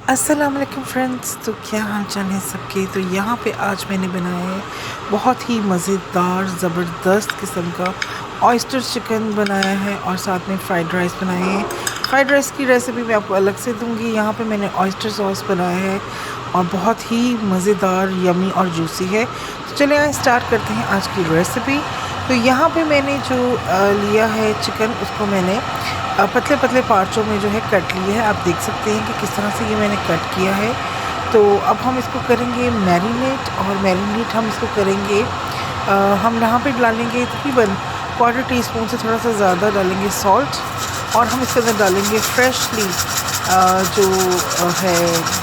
अस्सलाम वालेकुम फ्रेंड्स। तो क्या हाल चाल है सबके। तो यहाँ पे आज मैंने बनाया है बहुत ही मज़ेदार ज़बरदस्त किस्म का ऑयस्टर चिकन बनाया है और साथ में फ़्राइड राइस बनाए हैं। फ़्राइड राइस की रेसिपी मैं आपको अलग से दूंगी। यहाँ पे मैंने ऑयस्टर सॉस बनाया है और बहुत ही मज़ेदार यमी और जूसी है। तो चलिए आइए स्टार्ट करते हैं आज की रेसिपी। तो यहाँ पे मैंने जो लिया है चिकन, उसको मैंने पतले पतले पार्चों में जो है कट लिया है। आप देख सकते हैं कि किस तरह से ये मैंने कट किया है। तो अब हम इसको करेंगे मैरिनेट, और मैरिनेट हम इसको करेंगे हम यहाँ पे डालेंगे तकरीबन क्वार्टर टी स्पून से थोड़ा सा ज़्यादा डालेंगे सॉल्ट, और हम इसके अंदर डालेंगे फ्रेशली जो है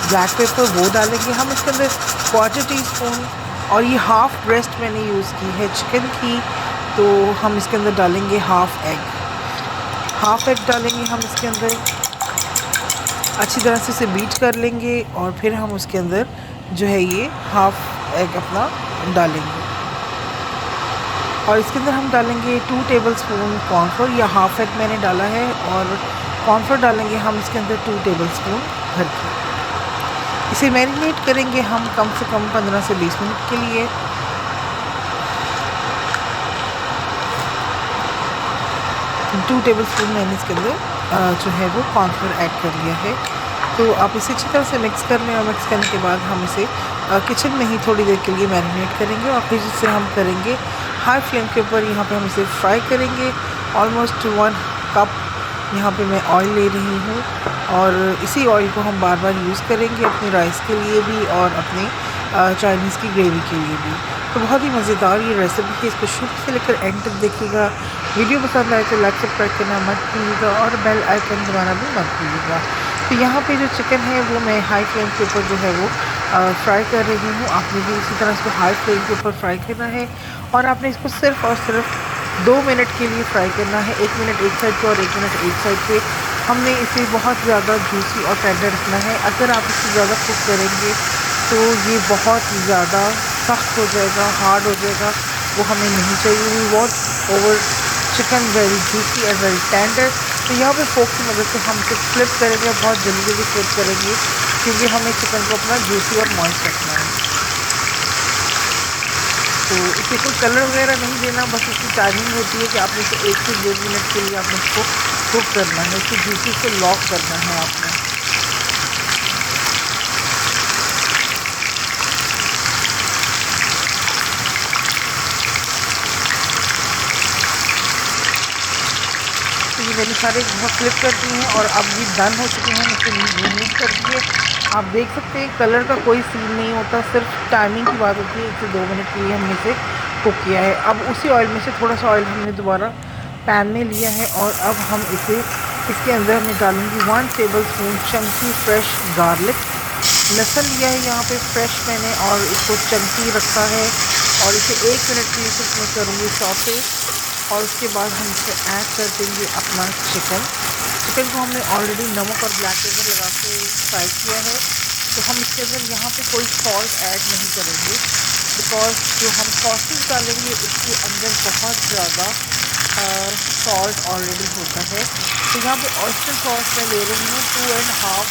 ब्लैक पेपर, वो डालेंगे हम इसके अंदर क्वार्टर टी स्पून। और ये हाफ़ ब्रेस्ट मैंने यूज़ की है चिकन की, तो हम इसके अंदर डालेंगे हाफ़ एग डालेंगे हम इसके अंदर। अच्छी तरह से इसे बीट कर लेंगे और फिर हम उसके अंदर जो है ये हाफ़ एग अपना डालेंगे। और इसके अंदर हम डालेंगे 2 टेबलस्पून कॉर्नफ्लोर, या हाफ़ एग मैंने डाला है, और कॉर्नफ्लोर डालेंगे हम इसके अंदर 2 टेबलस्पून भर के। इसे मैरिनेट करेंगे हम कम से कम 15 से 20 मिनट के लिए। 2 टेबलस्पून मैंने इसके अंदर जो है वो कॉर्नफ्लोर ऐड कर लिया है। तो आप इसे अच्छी तरह से मिक्स कर लें, और मिक्स करने के बाद हम इसे किचन में ही थोड़ी देर के लिए मैरिनेट करेंगे, और फिर इसे हम करेंगे हाई फ्लेम के ऊपर। यहाँ पे हम इसे फ्राई करेंगे। ऑलमोस्ट 1 कप यहाँ पे मैं ऑयल ले रही हूँ, और इसी ऑयल को हम बार बार यूज़ करेंगे अपने राइस के लिए भी और अपने चाइनीज़ की ग्रेवी के लिए भी। तो बहुत ही मज़ेदार ये रेसिपी है, इसको शुरू से लेकर एंड तक देखिएगा। वीडियो पसंद आए तो लाइक सब्सक्राइब करना मत भूलिएगा, और बेल आइकन दबाना भी मत भूलिएगा। तो यहाँ पे जो चिकन है वो मैं हाई फ्लेम के ऊपर जो है वो फ्राई कर रही हूँ। आपने भी इसी तरह इसको हाई फ्लेम के ऊपर फ्राई करना है, और आपने इसको सिर्फ़ और सिर्फ 2 मिनट के लिए फ्राई करना है। 1 मिनट एक साइड पे और 1 मिनट एक साइड पे। हमने इसे बहुत ज़्यादा जूसी और टेंडर रखना है। अगर आप इसे ज़्यादा कुक करेंगे तो ये बहुत ज़्यादा सख्त हो जाएगा, हार्ड हो जाएगा, वो हमें नहीं चाहिए। We want over chicken very juicy and very tender. तो यहाँ पे फोक की मदद से हम इसे फ्लिप करेंगे, बहुत जल्दी जल्दी फ्लिप करेंगे, क्योंकि हमें चिकन को अपना जूसी और मॉइस्ट रखना है। तो इसे कोई कलर वगैरह नहीं देना, बस इसकी टाइमिंग होती है कि आपने इसे 1 से 1.5 मिनट के लिए आपने इसको कुक करना है, इसकी जूसी को लॉक करना है आपने। तो ये मैंने सारे बहुत फ्लिप कर दिए हैं, और अब ये डन हो चुके हैं। इसे रिमूव कर दिए। आप देख सकते हैं कलर का कोई सीन नहीं होता, सिर्फ टाइमिंग की बात होती है। 1 से 2 मिनट के लिए हमने इसे कुक किया है। अब उसी ऑयल में से थोड़ा सा ऑयल हमने दोबारा पैन में लिया है, और अब हम इसे इसके अंदर मैं डालूँगी 1 टेबलस्पून चंकी फ्रेश गार्लिक। लहसुन लिया है यहाँ पे फ्रेश मैंने, और इसको चंकी रखा है, और इसे 1 मिनट के लिए सिर्फ मैं करूँगी सौते। और उसके बाद हम इसे ऐड कर देंगे अपना चिकन। चिकन को हमने ऑलरेडी नमक और ब्लैक पेपर लगा के फ्राई किया है। तो हम इसके अंदर यहाँ पे कोई सॉल्ट ऐड नहीं करेंगे, बिकॉज जो हम सॉसेस डालेंगे उसके अंदर बहुत ज़्यादा सॉल्ट ऑलरेडी होता है। तो यहाँ पे ऑयस्टर सॉस मैं ले रही हूँ 2.5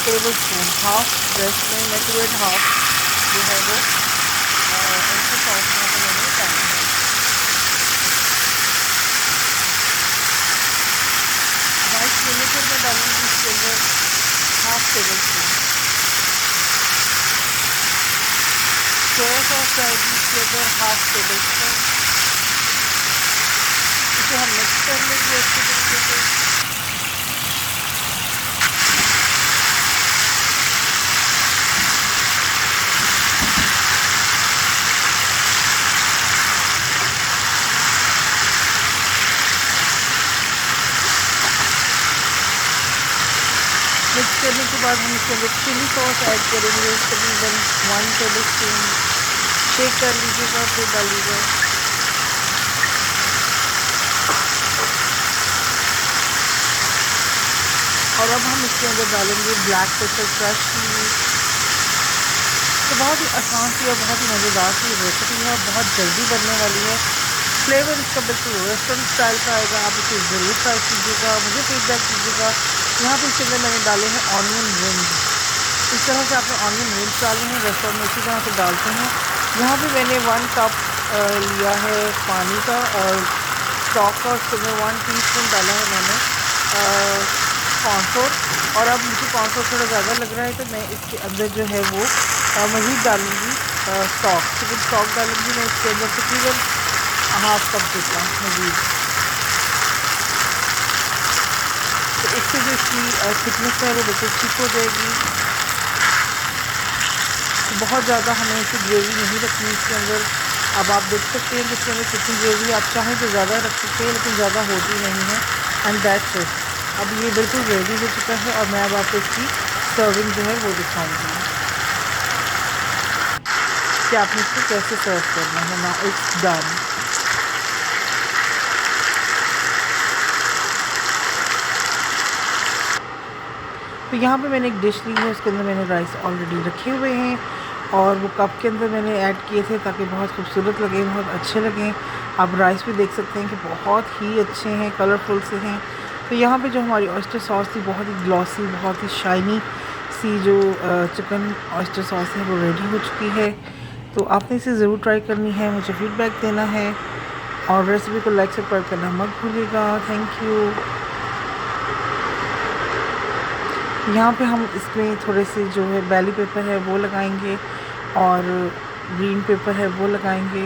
टेबलस्पून। हाफ ब्रेस्ट में मैं 2.5 जो है वो ऑयस्टर सॉस यहाँ पे मैंने डाली है। वाइट विनेगर में डालूँगी इसके अंदर half table spoon. Soya sauce डालूँगी इसके अंदर हाफ टेबल स्पून। इसे हम मिक्स कर लेंगे अच्छे तरीके से। मिक्स करने के बाद हम इसके अंदर चिली सॉस ऐड करेंगे तकरीबन 1 टेबल स्पून। शेक कर लीजिएगा, फिर डालिएगा। और अब हम इसके अंदर डालेंगे ब्लैक पेपर क्रश की। तो बहुत ही आसान सी और बहुत ही मज़ेदार सी रेसिपी है, बहुत जल्दी बनने वाली है। फ्लेवर इसका बिल्कुल रेस्टोरेंट स्टाइल का आएगा। आप इसे ज़रूर ट्राई कीजिएगा, मुझे फीडबैक कीजिएगा। यहाँ पे इसके अंदर मैंने डाले हैं ऑनियन रिंग्स। इस तरह से आपने ऑनियन रिंग्स डालने हैं, रेस्टोरेंट में इसी तरह से डालते हैं। यहाँ पे मैंने 1 कप लिया है पानी का और स्टॉक का, उसके अंदर 1 टीस्पून डाला है मैंने कॉर्नफ्लोर। और अब मुझे कॉर्नफ्लोर थोड़ा ज़्यादा लग रहा है तो मैं इसके अंदर जो है वो मज़ीद डालूँगी स्टॉक। चिकन स्टॉक डालूँगी मैं इसके अंदर तकरीबन हाफ कप जितना मज़ीद। तो इससे जो इसकी थिकनेस है वो बिल्कुल ठीक हो जाएगी। तो बहुत ज़्यादा हमें इसे ग्रेवी नहीं रखनी इसके अंदर। अब आप देख सकते हैं कि इसके अंदर कितनी ग्रेवी, आप चाहें तो ज़्यादा रख सकते हैं लेकिन ज़्यादा होती नहीं है। And that's it. अब ये बिल्कुल रेडी हो चुका है और मैं अब आपको इसकी सर्विंग जो है वो दिखाऊंगी कि आपने इसको कैसे सर्व करना है। ना इट्स डन। तो यहाँ पे मैंने एक डिश ली है, उसके अंदर मैंने राइस ऑलरेडी रखे हुए हैं और वो कप के अंदर मैंने ऐड किए थे ताकि बहुत खूबसूरत लगे, बहुत अच्छे लगें। आप राइस भी देख सकते हैं कि बहुत ही अच्छे हैं, कलरफुल से हैं। तो यहाँ पे जो हमारी ऑयस्टर सॉस थी बहुत ही ग्लॉसी, बहुत ही शाइनी सी जो चिकन ऑयस्टर सॉस है वो रेडी हो चुकी है। तो आपने इसे ज़रूर ट्राई करनी है, मुझे फ़ीडबैक देना है और रेसिपी को लाइक सब्सक्राइब करना मत भूलिएगा। Thank you. यहाँ पे हम इसमें थोड़े से जो है बेली पेपर है वो लगाएंगे और ग्रीन पेपर है वो लगाएंगे।